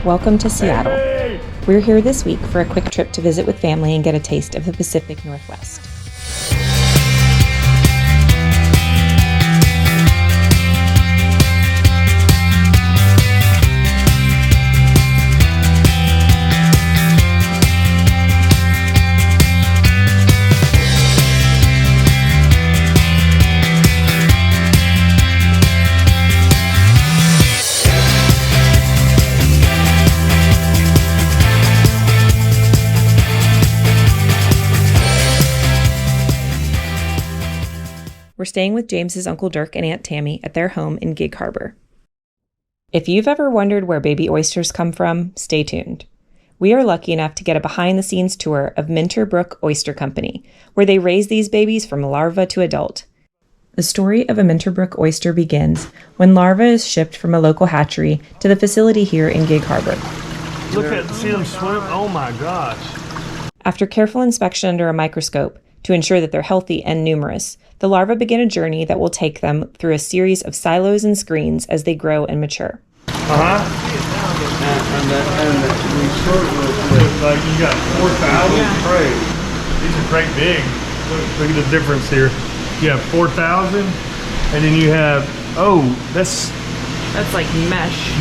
Welcome to Seattle. We're here this week for a quick trip to visit with family and get a taste of the Pacific Northwest. We're staying with James's Uncle Dirk and Aunt Tammy at their home in Gig Harbor. If you've ever wondered where baby oysters come from, stay tuned. We are lucky enough to get a behind-the-scenes tour of Minter Brook Oyster Company, where they raise these babies from larva to adult. The story of a Minter Brook oyster begins when larva is shipped from a local hatchery to the facility here in Gig Harbor. See them swim? Oh my gosh. After careful inspection under a microscope, to ensure that they're healthy and numerous, the larvae begin a journey that will take them through a series of silos and screens as they grow and mature. And we sort of like you got 4,000 trays. These are great big. Look at the difference here. You have 4,000, and then you have that's like mesh.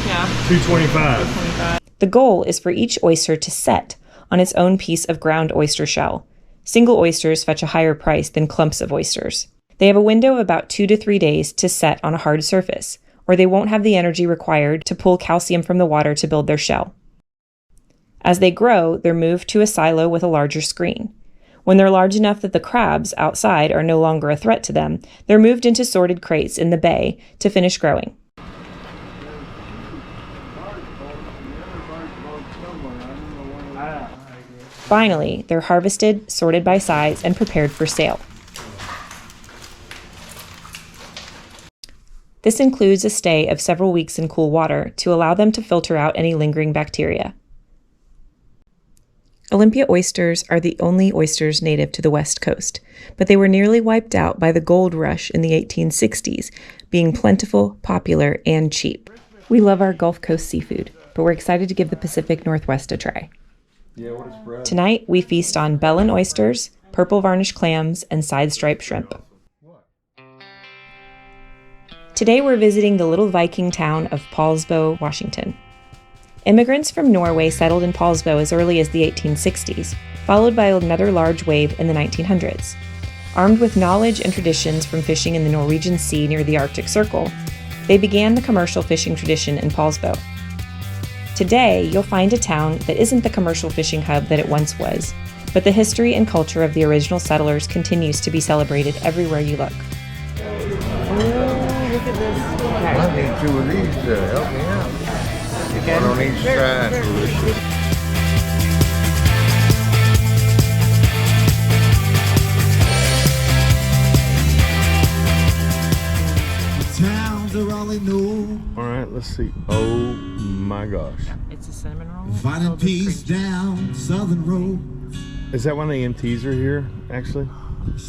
Yeah. 225. The goal is for each oyster to set on its own piece of ground oyster shell. Single oysters fetch a higher price than clumps of oysters. They have a window of about 2 to 3 days to set on a hard surface, or they won't have the energy required to pull calcium from the water to build their shell. As they grow, they're moved to a silo with a larger screen. When they're large enough that the crabs outside are no longer a threat to them, they're moved into sorted crates in the bay to finish growing. Finally, they're harvested, sorted by size, and prepared for sale. This includes a stay of several weeks in cool water to allow them to filter out any lingering bacteria. Olympia oysters are the only oysters native to the West Coast, but they were nearly wiped out by the gold rush in the 1860s, being plentiful, popular, and cheap. We love our Gulf Coast seafood, but we're excited to give the Pacific Northwest a try. Tonight, we feast on Bellin oysters, purple varnish clams, and side stripe shrimp. Today, we're visiting the little Viking town of Poulsbo, Washington. Immigrants from Norway settled in Poulsbo as early as the 1860s, followed by another large wave in the 1900s. Armed with knowledge and traditions from fishing in the Norwegian Sea near the Arctic Circle, they began the commercial fishing tradition in Poulsbo. Today, you'll find a town that isn't the commercial fishing hub that it once was, but the history and culture of the original settlers continues to be celebrated everywhere you look. Oh, look at this. I need 2 of these to help me out. Again? One on each side. Towns are all they know. All right, let's see. Oh my gosh. It's a cinnamon roll. Finding peace down Southern Road. Is that one of the MTs are here, actually?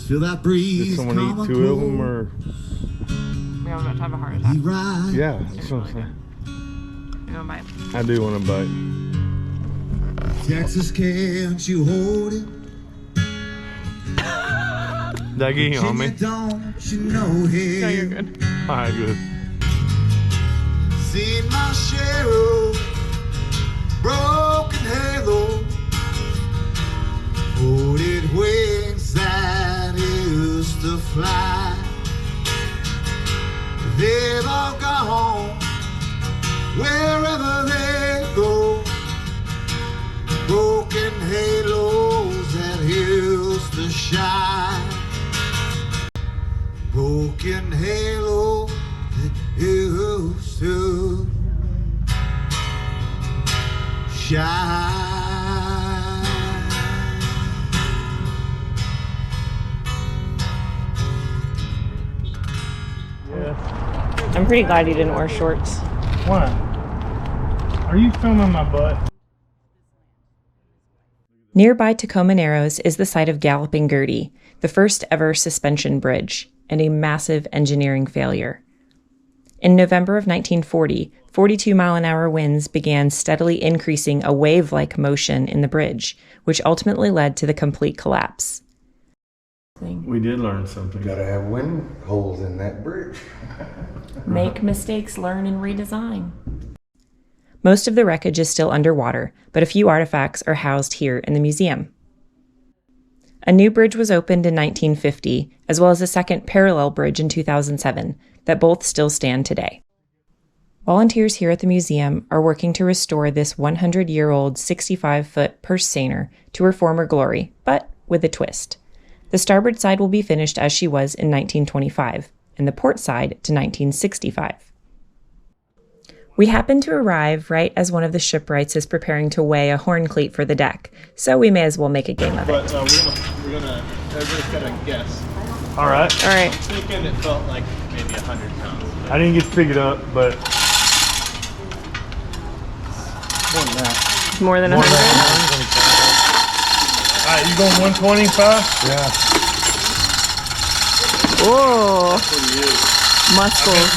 Feel that breeze. Did someone eat 2 of them, or? We are about to have a heart attack. Yeah, that's what I'm saying. You want a bite? I do want to bite. Texas, can't you hold it? Did I get you on me? Don't you know him? No, you're good. All right, good. Seen my share of broken halo, folded wings that used to fly. They've all gone wherever they go. Broken halos that used to shine. Broken halo that used to shine. I'm pretty glad you didn't wear shorts. Why? Are you filming my butt? Nearby Tacoma Narrows is the site of Galloping Gertie, the first ever suspension bridge, and a massive engineering failure. In November of 1940, 42-mile-an-hour winds began steadily increasing a wave-like motion in the bridge, which ultimately led to the complete collapse. We did learn something. Gotta have wind holes in that bridge. Make mistakes, learn, and redesign. Most of the wreckage is still underwater, but a few artifacts are housed here in the museum. A new bridge was opened in 1950, as well as a second parallel bridge in 2007, that both still stand today. Volunteers here at the museum are working to restore this 100-year-old 65-foot purse seiner to her former glory, but with a twist. The starboard side will be finished as she was in 1925, and the port side to 1965. We happen to arrive right as one of the shipwrights is preparing to weigh a horn cleat for the deck, so we may as well make a game of it. But everybody's gonna guess. All right. All right. I'm thinking it felt like maybe 100 pounds. I didn't get to pick it up, but More than that. More than 100. all right, you going 125? Yeah. Whoa. Muscles.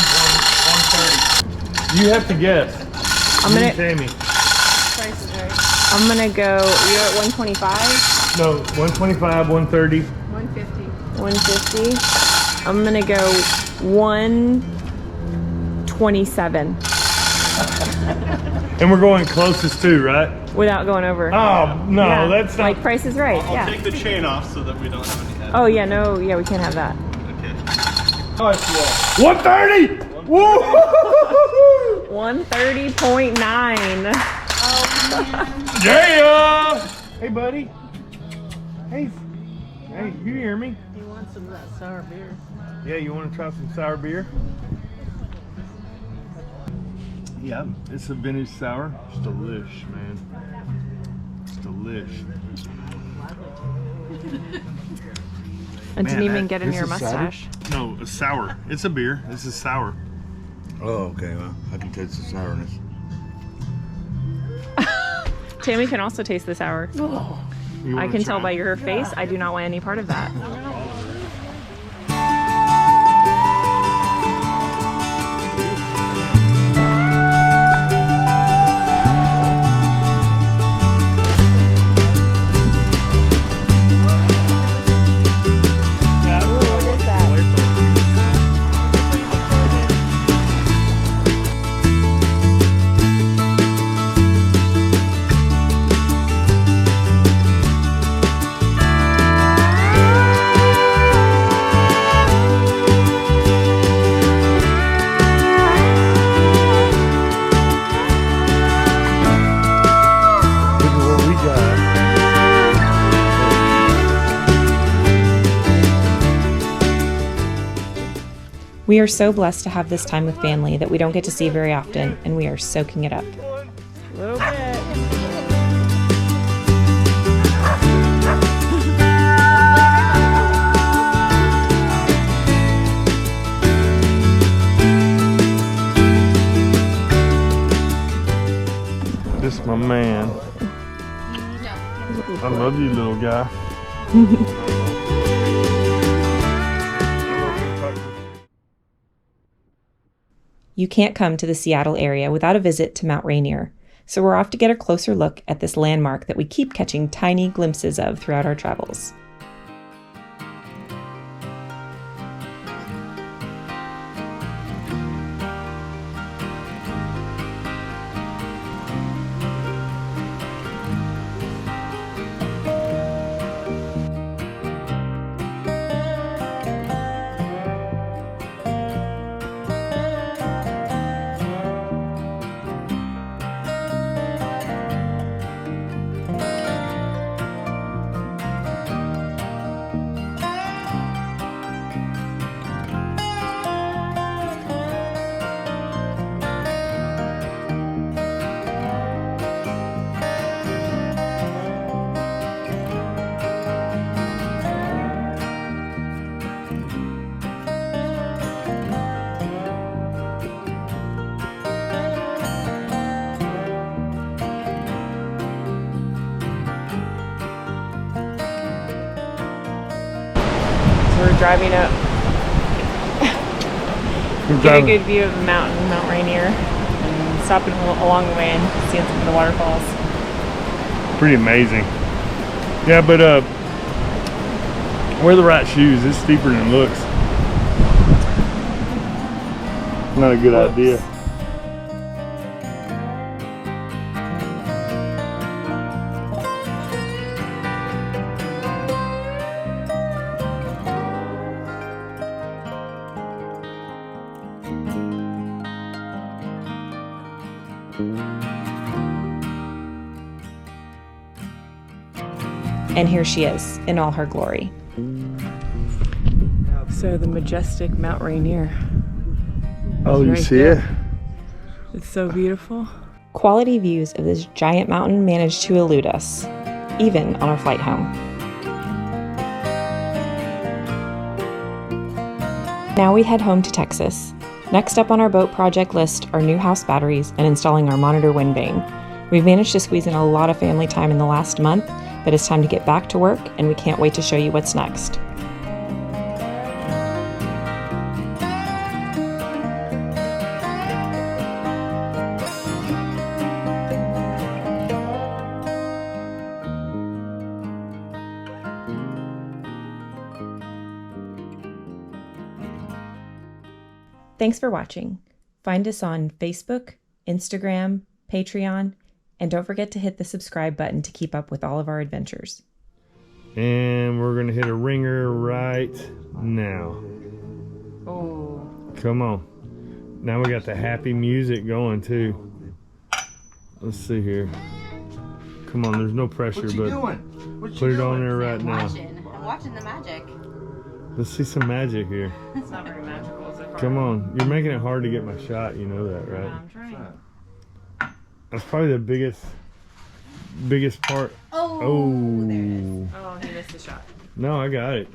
130. You have to guess. I'm gonna. Tammy. I'm gonna go. You're at 125. No, 125, 130. 150. I'm gonna go 127 And we're going closest to, right? without going over. Oh, no, Yeah, that's not. like Price is Right. I'll Yeah. take the chain off so that we don't have any. Oh yeah, no, yeah, we can't have that. Okay. Oh, it's low. 130! Woo! 130.9. Yeah! Hey, buddy. Hey, you hear me? He wants some of that sour beer. Yeah, you want to try some sour beer? Yeah, it's a vintage sour. It's delish, man. It's delish. And didn't Man, even get in this your is cider? mustache. No, it's sour. It's a beer. This is sour. Oh, okay. Well, I can taste the sourness. Tammy can also taste the sour. You I wanna can tell try? by her face. I do not want any part of that. Look at what we got. We are so blessed to have this time with family that we don't get to see very often, and we are soaking it up. A little bit. This is my man. I love you, little guy. You can't come to the Seattle area without a visit to Mount Rainier, so we're off to get a closer look at this landmark that we keep catching tiny glimpses of throughout our travels. We're driving up. Get a good view of the mountain, Mount Rainier. stopping along the way and seeing some of the waterfalls. Pretty amazing. Yeah, but wear the right shoes. It's steeper than it looks. Not a good idea. And here she is in all her glory. So the majestic Mount Rainier. Oh, you Right see there. it? It's so beautiful. Quality views of this giant mountain managed to elude us, even on our flight home. Now we head home to Texas. Next up on our boat project list are new house batteries and installing our monitor wind vane. We've managed to squeeze in a lot of family time in the last month, but it's time to get back to work, and we can't wait to show you what's next. Thanks for watching. Find us on Facebook, Instagram, Patreon, and don't forget to hit the subscribe button to keep up with all of our adventures. And we're gonna hit a ringer right now. Oh. Come on. Now we got the happy music going too. Let's see here. Come on, there's no pressure, What you but doing? What you put it doing? on there right now. I'm watching the magic. Let's see some magic here. It's not very magical so far. Come on. You're making it hard to get my shot, you know that, right? I'm trying. That's probably the biggest part. Oh, Oh. Oh, he missed the shot. No, I got it.